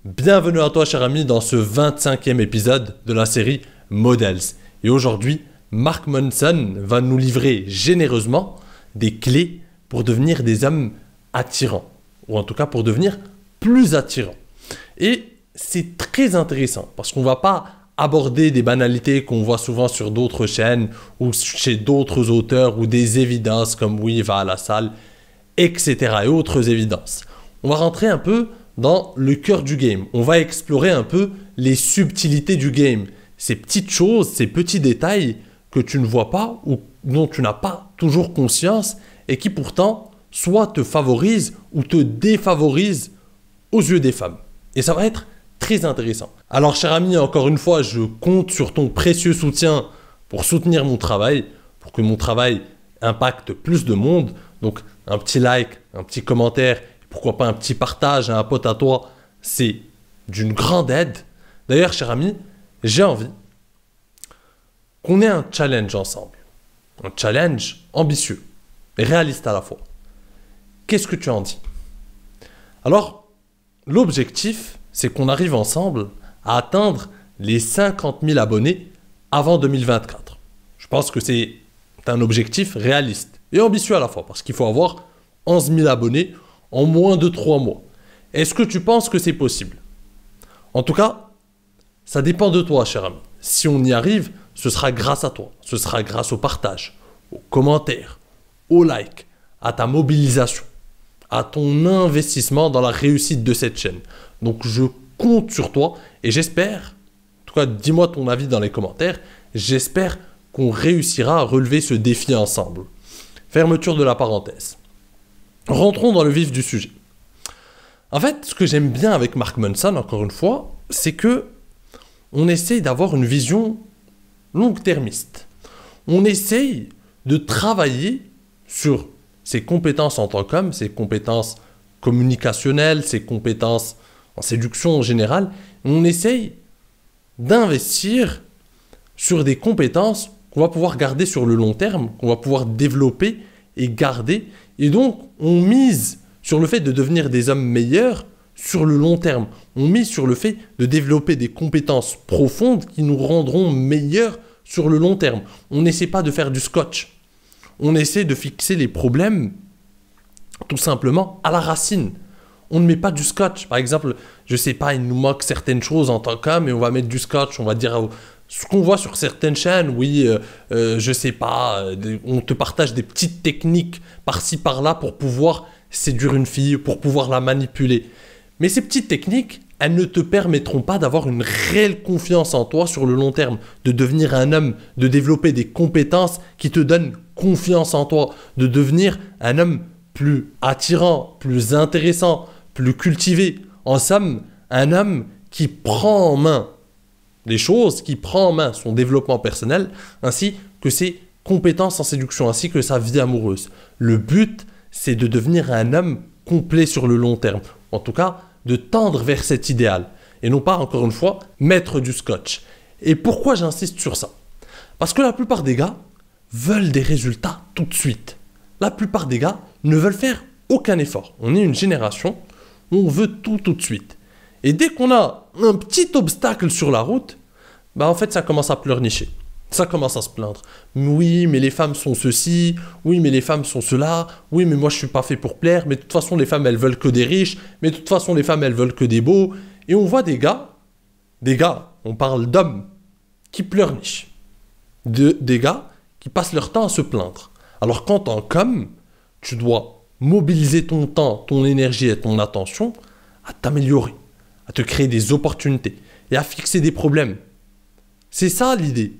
Bienvenue à toi cher ami dans ce 25e épisode de la série Models. Et aujourd'hui, Mark Manson va nous livrer généreusement des clés pour devenir des hommes attirants. Ou en tout cas pour devenir plus attirants. Et c'est très intéressant parce qu'on ne va pas aborder des banalités qu'on voit souvent sur d'autres chaînes ou chez d'autres auteurs ou des évidences comme oui, va à la salle, etc. et autres évidences. On va rentrer un peu dans le cœur du game. On va explorer un peu les subtilités du game. Ces petites choses, ces petits détails que tu ne vois pas ou dont tu n'as pas toujours conscience et qui pourtant soit te favorisent ou te défavorisent aux yeux des femmes. Et ça va être très intéressant. Alors cher ami, encore une fois, je compte sur ton précieux soutien pour soutenir mon travail, pour que mon travail impacte plus de monde. Donc un petit like, un petit commentaire, pourquoi pas un petit partage à un pote à toi, c'est d'une grande aide. D'ailleurs cher ami, j'ai envie qu'on ait un challenge ensemble. Un challenge ambitieux et réaliste à la fois. Qu'est-ce que tu en dis? Alors, l'objectif, c'est qu'on arrive ensemble à atteindre les 50 000 abonnés avant 2024. Je pense que c'est un objectif réaliste et ambitieux à la fois, parce qu'il faut avoir 11 000 abonnés en moins de 3 mois. Est-ce que tu penses que c'est possible? En tout cas, ça dépend de toi, cher ami. Si on y arrive, ce sera grâce à toi. Ce sera grâce au partage, aux commentaires, aux likes, à ta mobilisation, à ton investissement dans la réussite de cette chaîne. Donc je compte sur toi et j'espère, en tout cas dis-moi ton avis dans les commentaires, j'espère qu'on réussira à relever ce défi ensemble. Fermeture de la parenthèse. Rentrons dans le vif du sujet. En fait, ce que j'aime bien avec Mark Manson, encore une fois, c'est que on essaye d'avoir une vision long-termiste. On essaye de travailler sur ses compétences en tant qu'homme, ses compétences communicationnelles, ses compétences en séduction en général. On essaye d'investir sur des compétences qu'on va pouvoir garder sur le long terme, qu'on va pouvoir développer et garder. Et donc, on mise sur le fait de devenir des hommes meilleurs sur le long terme. On mise sur le fait de développer des compétences profondes qui nous rendront meilleurs sur le long terme. On n'essaie pas de faire du scotch. On essaie de fixer les problèmes tout simplement à la racine. On ne met pas du scotch. Par exemple, je sais pas, il nous manque certaines choses en tant qu'homme et on va mettre du scotch. On va dire ce qu'on voit sur certaines chaînes, oui, je sais pas, on te partage des petites techniques par-ci par-là pour pouvoir séduire une fille, pour pouvoir la manipuler. Mais ces petites techniques, elles ne te permettront pas d'avoir une réelle confiance en toi sur le long terme, de devenir un homme, de développer des compétences qui te donnent confiance en toi, de devenir un homme plus attirant, plus intéressant, plus cultivé. En somme, un homme qui prend en main les choses, qui prend en main son développement personnel, ainsi que ses compétences en séduction, ainsi que sa vie amoureuse. Le but, c'est de devenir un homme complet sur le long terme. En tout cas, de tendre vers cet idéal. Et non pas, encore une fois, mettre du scotch. Et pourquoi j'insiste sur ça? Parce que la plupart des gars veulent des résultats tout de suite. La plupart des gars ne veulent faire aucun effort. On est une génération où on veut tout de suite. Et dès qu'on a un petit obstacle sur la route, bah en fait ça commence à pleurnicher. Ça commence à se plaindre. Oui, mais les femmes sont ceci. Oui, mais les femmes sont cela. Oui, mais moi je suis pas fait pour plaire. Mais de toute façon les femmes elles veulent que des riches. Mais de toute façon les femmes elles veulent que des beaux. Et on voit des gars, on parle d'hommes qui pleurnichent. Des gars qui passent leur temps à se plaindre. Alors qu'en tant qu'homme, tu dois mobiliser ton temps, ton énergie et ton attention à t'améliorer, à te créer des opportunités et à fixer des problèmes. C'est ça l'idée.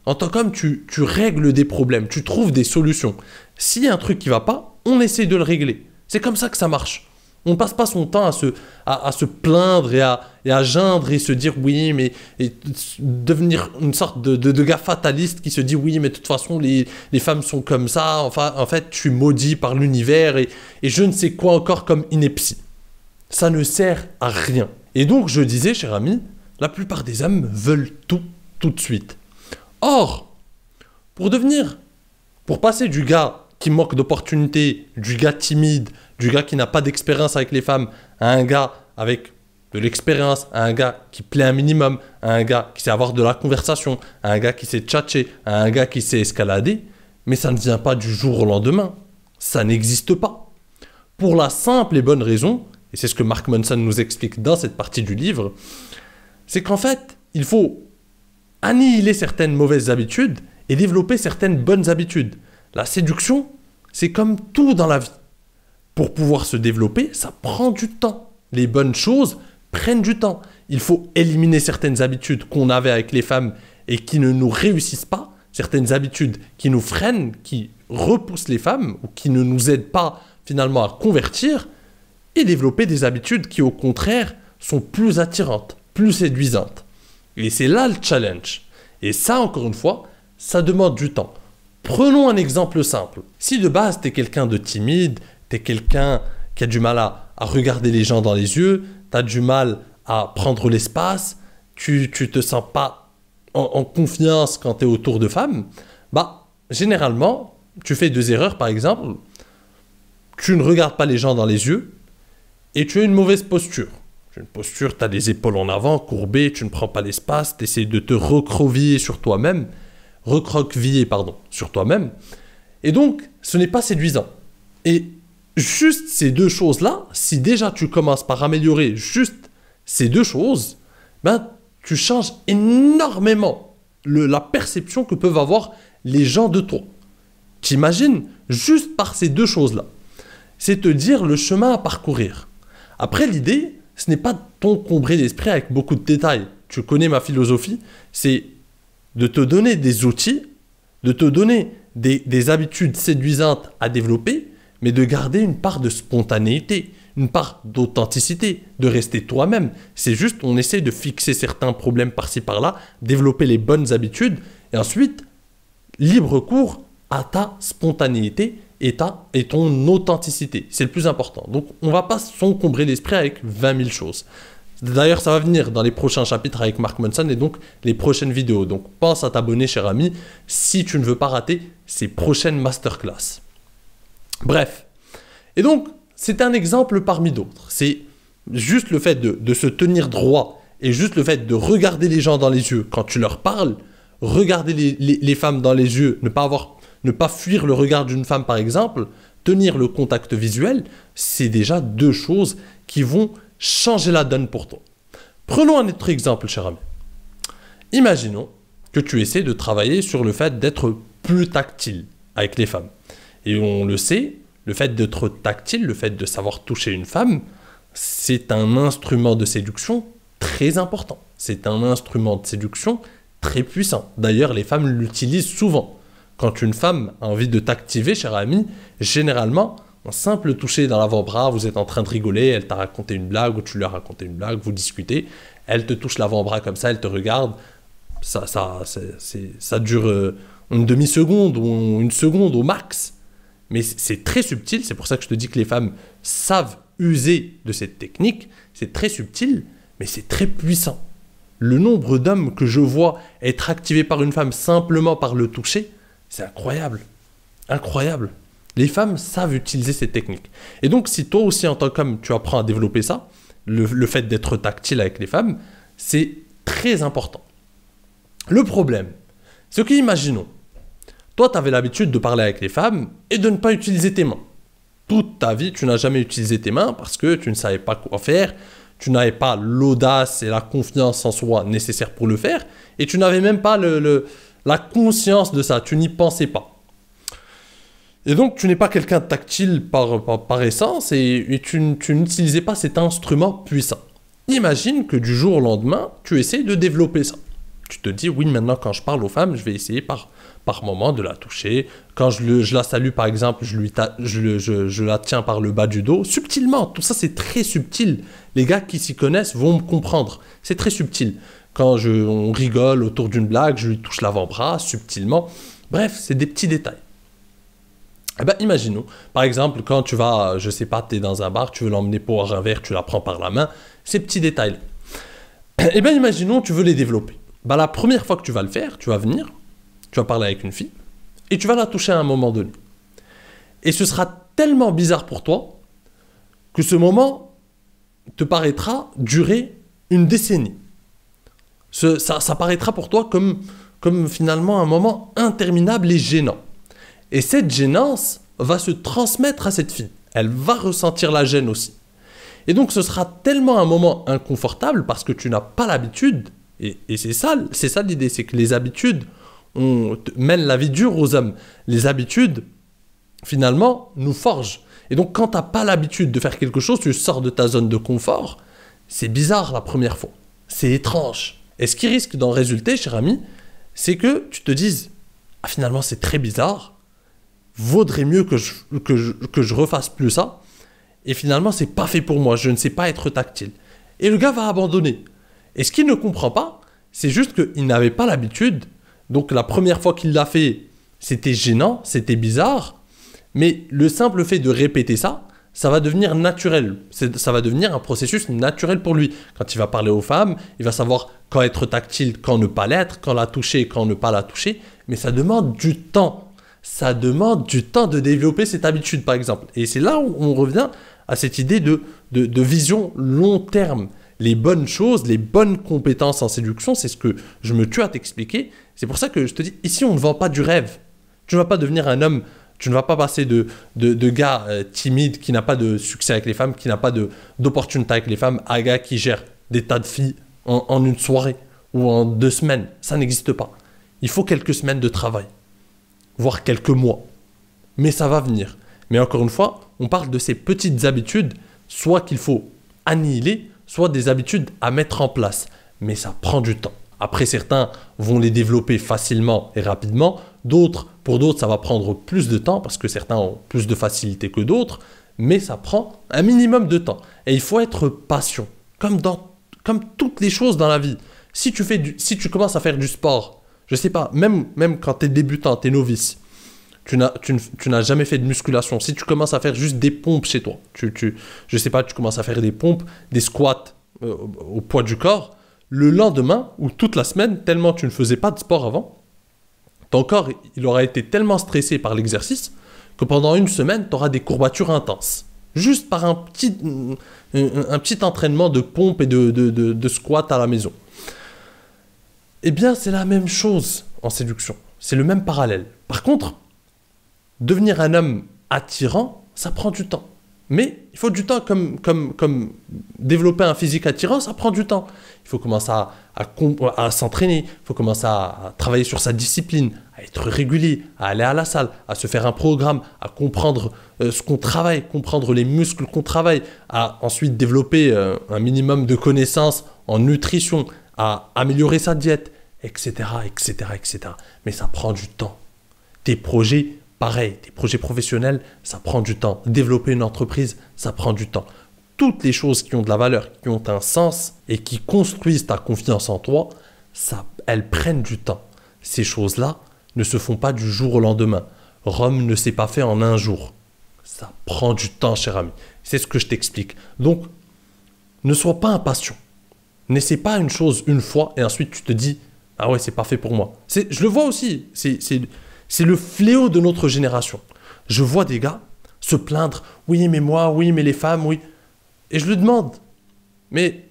En tant qu'homme, tu règles des problèmes, tu trouves des solutions. S'il y a un truc qui ne va pas, on essaie de le régler. C'est comme ça que ça marche. On ne passe pas son temps à se plaindre et à geindre et se dire oui, mais et devenir une sorte de gars fataliste qui se dit oui, mais de toute façon, les femmes sont comme ça. Enfin, en fait, je suis maudit par l'univers et je ne sais quoi encore comme ineptie. Ça ne sert à rien. Et donc, je disais, cher ami, la plupart des hommes veulent tout de suite. Or, pour passer du gars qui manque d'opportunités, du gars timide, du gars qui n'a pas d'expérience avec les femmes, à un gars avec de l'expérience, à un gars qui plaît un minimum, à un gars qui sait avoir de la conversation, à un gars qui sait tchatcher, à un gars qui sait escalader, mais ça ne vient pas du jour au lendemain. Ça n'existe pas. Pour la simple et bonne raison, et c'est ce que Mark Manson nous explique dans cette partie du livre, c'est qu'en fait, il faut annihiler certaines mauvaises habitudes et développer certaines bonnes habitudes. La séduction, c'est comme tout dans la vie. Pour pouvoir se développer, ça prend du temps. Les bonnes choses prennent du temps. Il faut éliminer certaines habitudes qu'on avait avec les femmes et qui ne nous réussissent pas, certaines habitudes qui nous freinent, qui repoussent les femmes ou qui ne nous aident pas finalement à convertir, et développer des habitudes qui au contraire sont plus attirantes, plus séduisantes. Et c'est là le challenge. Et ça, encore une fois, ça demande du temps. Prenons un exemple simple. Si de base, tu es quelqu'un de timide, tu es quelqu'un qui a du mal à regarder les gens dans les yeux, tu as du mal à prendre l'espace, tu te sens pas en confiance quand tu es autour de femmes, bah, généralement, tu fais deux erreurs, par exemple. Tu ne regardes pas les gens dans les yeux et tu as une mauvaise posture. Tu as une posture, tu as les épaules en avant, courbées, tu ne prends pas l'espace, tu essaies de te recroqueviller sur toi-même, sur toi-même. Et donc, ce n'est pas séduisant. Et juste ces deux choses-là, si déjà tu commences par améliorer juste ces deux choses, ben, tu changes énormément la perception que peuvent avoir les gens de toi. T'imagines, juste par ces deux choses-là. C'est te dire le chemin à parcourir. Après, l'idée, ce n'est pas de t'encombrer l'esprit avec beaucoup de détails. Tu connais ma philosophie, c'est de te donner des outils, de te donner des habitudes séduisantes à développer, mais de garder une part de spontanéité, une part d'authenticité, de rester toi-même. C'est juste, on essaie de fixer certains problèmes par-ci par-là, développer les bonnes habitudes, et ensuite, libre cours à ta spontanéité et ton authenticité. C'est le plus important. Donc, on ne va pas s'encombrer l'esprit avec 20 000 choses. D'ailleurs, ça va venir dans les prochains chapitres avec Mark Manson et donc les prochaines vidéos. Donc, pense à t'abonner, cher ami, si tu ne veux pas rater ces prochaines masterclass. Bref. Et donc, c'est un exemple parmi d'autres. C'est juste le fait de se tenir droit et juste le fait de regarder les gens dans les yeux quand tu leur parles, regarder les femmes dans les yeux, ne pas fuir le regard d'une femme par exemple, tenir le contact visuel, c'est déjà deux choses qui vont changer la donne pour toi. Prenons un autre exemple, cher ami. Imaginons que tu essaies de travailler sur le fait d'être plus tactile avec les femmes. Et on le sait, le fait d'être tactile, le fait de savoir toucher une femme, c'est un instrument de séduction très important. C'est un instrument de séduction très puissant. D'ailleurs, les femmes l'utilisent souvent. Quand une femme a envie de t'activer, cher ami, généralement, un simple toucher dans l'avant-bras, vous êtes en train de rigoler, elle t'a raconté une blague ou tu lui as raconté une blague, vous discutez, elle te touche l'avant-bras comme ça, elle te regarde, ça dure une demi-seconde ou une seconde au max. Mais c'est très subtil, c'est pour ça que je te dis que les femmes savent user de cette technique, c'est très subtil, mais c'est très puissant. Le nombre d'hommes que je vois être activés par une femme simplement par le toucher, c'est incroyable. Incroyable. Les femmes savent utiliser ces techniques. Et donc, si toi aussi, en tant qu'homme, tu apprends à développer ça, le fait d'être tactile avec les femmes, c'est très important. Le problème, c'est que, imaginons, toi, tu avais l'habitude de parler avec les femmes et de ne pas utiliser tes mains. Toute ta vie, tu n'as jamais utilisé tes mains parce que tu ne savais pas quoi faire, tu n'avais pas l'audace et la confiance en soi nécessaires pour le faire, et tu n'avais même pas la conscience de ça, tu n'y pensais pas. Et donc, tu n'es pas quelqu'un de tactile par essence et tu n'utilisais pas cet instrument puissant. Imagine que du jour au lendemain, tu essaies de développer ça. Tu te dis, oui, maintenant, quand je parle aux femmes, je vais essayer par moment de la toucher. Quand je la salue, par exemple, je la tiens par le bas du dos. Subtilement, tout ça, c'est très subtil. Les gars qui s'y connaissent vont me comprendre. C'est très subtil. Quand on rigole autour d'une blague, je lui touche l'avant-bras, subtilement. Bref, c'est des petits détails. Eh bien, imaginons, par exemple, quand tu vas, je sais pas, tu es dans un bar, tu veux l'emmener boire un verre, tu la prends par la main, ces petits détails-là. Eh bien, imaginons, tu veux les développer. Ben, la première fois que tu vas le faire, tu vas venir, tu vas parler avec une fille, et tu vas la toucher à un moment donné. Et ce sera tellement bizarre pour toi, que ce moment, te paraîtra durer une décennie. Ça paraîtra pour toi comme finalement un moment interminable et gênant. Et cette gênance va se transmettre à cette fille. Elle va ressentir la gêne aussi. Et donc ce sera tellement un moment inconfortable parce que tu n'as pas l'habitude, et c'est ça l'idée, c'est que les habitudes mènent la vie dure aux hommes. Les habitudes, finalement, nous forgent. Et donc quand tu n'as pas l'habitude de faire quelque chose, tu sors de ta zone de confort, c'est bizarre la première fois. C'est étrange. Et ce qui risque d'en résulter, cher ami, c'est que tu te dises « Ah, finalement, c'est très bizarre. Vaudrait mieux que je refasse plus ça. Et finalement, c'est pas fait pour moi. Je ne sais pas être tactile. » Et le gars va abandonner. Et ce qu'il ne comprend pas, c'est juste qu'il n'avait pas l'habitude. Donc la première fois qu'il l'a fait, c'était gênant, c'était bizarre. Mais le simple fait de répéter ça, ça va devenir naturel. Ça va devenir un processus naturel pour lui. Quand il va parler aux femmes, il va savoir quand être tactile, quand ne pas l'être, quand la toucher, quand ne pas la toucher. Mais ça demande du temps. Ça demande du temps de développer cette habitude, par exemple. Et c'est là où on revient à cette idée de vision long terme. Les bonnes choses, les bonnes compétences en séduction, c'est ce que je me tue à t'expliquer. C'est pour ça que je te dis, ici, on ne vend pas du rêve. Tu ne vas pas devenir un homme, tu ne vas pas passer de gars timide qui n'a pas de succès avec les femmes, qui n'a pas d'opportunité avec les femmes, à un gars qui gère des tas de filles en une soirée ou en 2 semaines. Ça n'existe pas. Il faut quelques semaines de travail, voire quelques mois. Mais ça va venir. Mais encore une fois, on parle de ces petites habitudes, soit qu'il faut annihiler, soit des habitudes à mettre en place. Mais ça prend du temps. Après, certains vont les développer facilement et rapidement. Pour d'autres, ça va prendre plus de temps parce que certains ont plus de facilité que d'autres. Mais ça prend un minimum de temps. Et il faut être patient. Comme toutes les choses dans la vie. Si tu commences à faire du sport, je sais pas, même quand tu es débutant, tu es novice, tu n'as jamais fait de musculation. Si tu commences à faire juste des pompes chez toi, je sais pas, tu commences à faire des pompes, des squats au poids du corps, le lendemain ou toute la semaine, tellement tu ne faisais pas de sport avant, ton corps il aura été tellement stressé par l'exercice que pendant 1 semaine, tu auras des courbatures intenses. Juste par un petit entraînement de pompe et de squat à la maison. Eh bien, c'est la même chose en séduction. C'est le même parallèle. Par contre, devenir un homme attirant, ça prend du temps. Mais il faut du temps comme développer un physique attirant, ça prend du temps. Il faut commencer à s'entraîner, il faut commencer à travailler sur sa discipline, à être régulier, à aller à la salle, à se faire un programme, à comprendre ce qu'on travaille, comprendre les muscles qu'on travaille, à ensuite développer un minimum de connaissances en nutrition, à améliorer sa diète, etc., etc., etc. Mais ça prend du temps. Tes projets, pareil, tes projets professionnels, ça prend du temps. Développer une entreprise, ça prend du temps. Toutes les choses qui ont de la valeur, qui ont un sens et qui construisent ta confiance en toi, elles prennent du temps. Ces choses-là ne se font pas du jour au lendemain. Rome ne s'est pas fait en 1 jour. Ça prend du temps, cher ami. C'est ce que je t'explique. Donc, ne sois pas impatient. N'essaie pas une chose une fois et ensuite tu te dis « Ah ouais, c'est pas fait pour moi ». Je le vois aussi. C'est le fléau de notre génération. Je vois des gars se plaindre « Oui, mais moi, oui, mais les femmes, oui ». Et je lui demande « Mais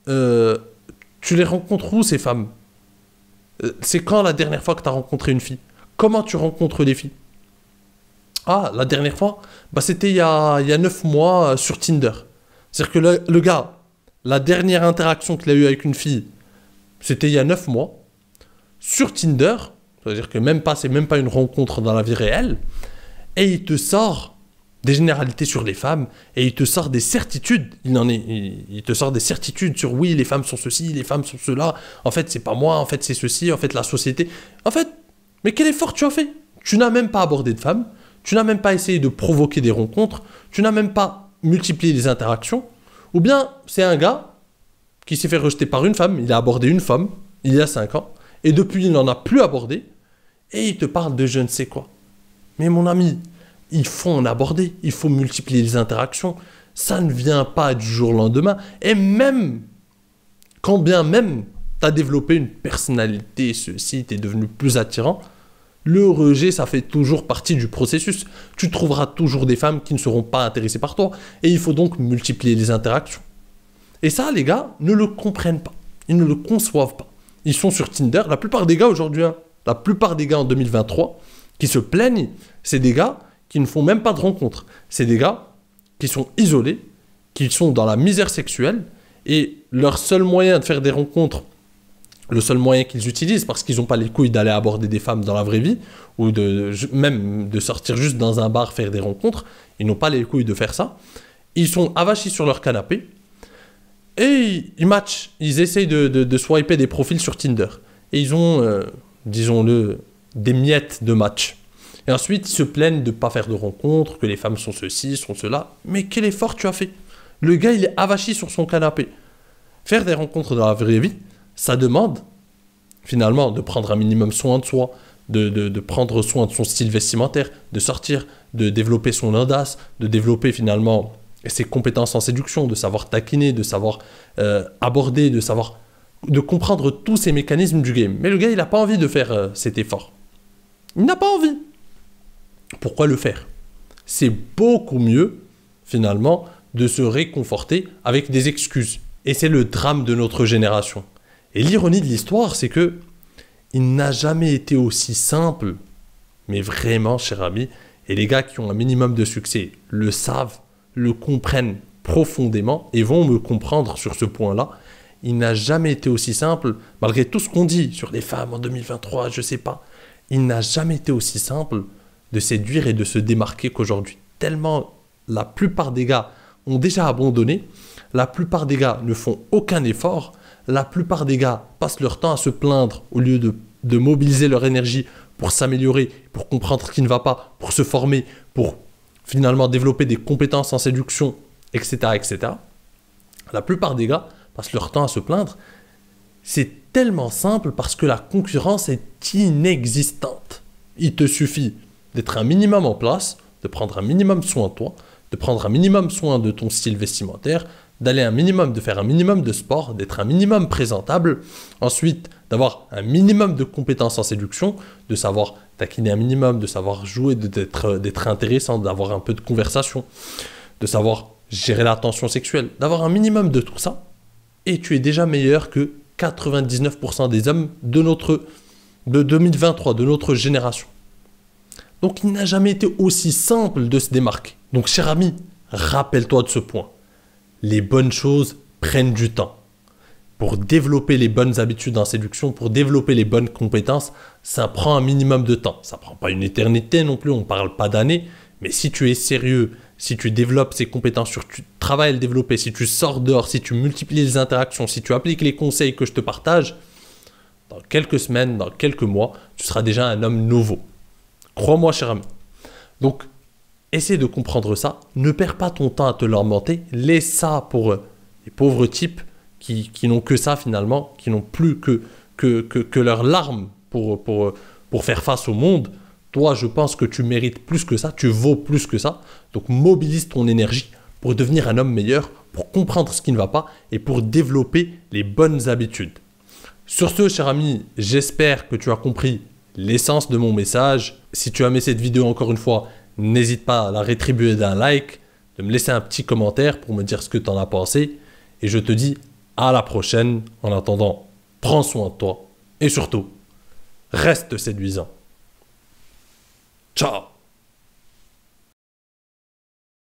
tu les rencontres où, ces femmes ? C'est quand la dernière fois que tu as rencontré une fille ? Comment tu rencontres des filles ? Ah, la dernière fois, c'était il y a 9 mois sur Tinder. C'est-à-dire que le gars, la dernière interaction qu'il a eue avec une fille, c'était il y a 9 mois. Sur Tinder, c'est-à-dire que c'est même pas une rencontre dans la vie réelle, et il te sort des généralités sur les femmes, et il te sort des certitudes, il te sort des certitudes sur oui, les femmes sont ceci, les femmes sont cela, en fait c'est pas moi, en fait c'est ceci, en fait la société. En fait, mais quel effort tu as fait ? Tu n'as même pas abordé de femmes, tu n'as même pas essayé de provoquer des rencontres, tu n'as même pas multiplié les interactions, ou bien c'est un gars qui s'est fait rejeter par une femme, il a abordé une femme il y a 5 ans, et depuis il n'en a plus abordé, et il te parle de je ne sais quoi. Mais mon ami, il faut en aborder, il faut multiplier les interactions, ça ne vient pas du jour au lendemain, et même, quand bien même tu as développé une personnalité, ceci, tu es devenu plus attirant, le rejet, ça fait toujours partie du processus. Tu trouveras toujours des femmes qui ne seront pas intéressées par toi, et il faut donc multiplier les interactions. Et ça, les gars ne le comprennent pas. Ils ne le conçoivent pas. Ils sont sur Tinder. La plupart des gars aujourd'hui, hein, la plupart des gars en 2023 qui se plaignent, c'est des gars qui ne font même pas de rencontres. C'est des gars qui sont isolés, qui sont dans la misère sexuelle et leur seul moyen de faire des rencontres, le seul moyen qu'ils utilisent, parce qu'ils n'ont pas les couilles d'aller aborder des femmes dans la vraie vie, ou même de sortir juste dans un bar faire des rencontres, ils n'ont pas les couilles de faire ça. Ils sont avachis sur leur canapé et ils matchent, ils essayent de swiper des profils sur Tinder. Et ils ont, disons-le, des miettes de match. Et ensuite, ils se plaignent de ne pas faire de rencontres, que les femmes sont ceci, sont cela. Mais quel effort tu as fait? Le gars, il est avachi sur son canapé. Faire des rencontres dans la vraie vie, ça demande, finalement, de prendre un minimum soin de soi, de prendre soin de son style vestimentaire, de sortir, de développer son audace, de développer, finalement, ses compétences en séduction, de savoir taquiner, de savoir aborder, de comprendre tous ces mécanismes du game. Mais le gars, il n'a pas envie de faire cet effort. Il n'a pas envie. Pourquoi le faire? C'est beaucoup mieux, finalement, de se réconforter avec des excuses. Et c'est le drame de notre génération. Et l'ironie de l'histoire, c'est que il n'a jamais été aussi simple, mais vraiment, cher ami, et les gars qui ont un minimum de succès le savent, le comprennent profondément et vont me comprendre sur ce point-là. Il n'a jamais été aussi simple, malgré tout ce qu'on dit sur les femmes en 2023, je sais pas. Il n'a jamais été aussi simple de séduire et de se démarquer qu'aujourd'hui. Tellement la plupart des gars ont déjà abandonné, la plupart des gars ne font aucun effort, la plupart des gars passent leur temps à se plaindre au lieu de mobiliser leur énergie pour s'améliorer, pour comprendre ce qui ne va pas, pour se former, pour finalement développer des compétences en séduction, etc., etc. La plupart des gars passent leur temps à se plaindre. C'est tellement simple parce que la concurrence est inexistante. Il te suffit d'être un minimum en place, de prendre un minimum soin de toi, de prendre un minimum soin de ton style vestimentaire, de faire un minimum de sport, d'être un minimum présentable, ensuite d'avoir un minimum de compétences en séduction, de savoir taquiner un minimum, de savoir jouer, d'être intéressant, d'avoir un peu de conversation, de savoir gérer la tension sexuelle, d'avoir un minimum de tout ça, et tu es déjà meilleur que 99% des hommes de 2023, de notre génération. Donc il n'a jamais été aussi simple de se démarquer. Donc cher ami, rappelle-toi de ce point. Les bonnes choses prennent du temps. Pour développer les bonnes habitudes en séduction, pour développer les bonnes compétences, ça prend un minimum de temps. Ça ne prend pas une éternité non plus, on ne parle pas d'années. Mais si tu es sérieux, si tu développes ces compétences, si tu travailles à le développer, si tu sors dehors, si tu multiplies les interactions, si tu appliques les conseils que je te partage, dans quelques semaines, dans quelques mois, tu seras déjà un homme nouveau. Crois-moi, cher ami. Donc, essaie de comprendre ça. Ne perds pas ton temps à te lamenter. Laisse ça pour les pauvres types qui n'ont que ça finalement, qui n'ont plus que leurs larmes pour faire face au monde. Toi, je pense que tu mérites plus que ça, tu vaux plus que ça. Donc, mobilise ton énergie pour devenir un homme meilleur, pour comprendre ce qui ne va pas et pour développer les bonnes habitudes. Sur ce, cher ami, j'espère que tu as compris l'essence de mon message. Si tu as aimé cette vidéo encore une fois, n'hésite pas à la rétribuer d'un like, de me laisser un petit commentaire pour me dire ce que tu en as pensé. Et je te dis à la prochaine. En attendant, prends soin de toi et surtout, reste séduisant. Ciao!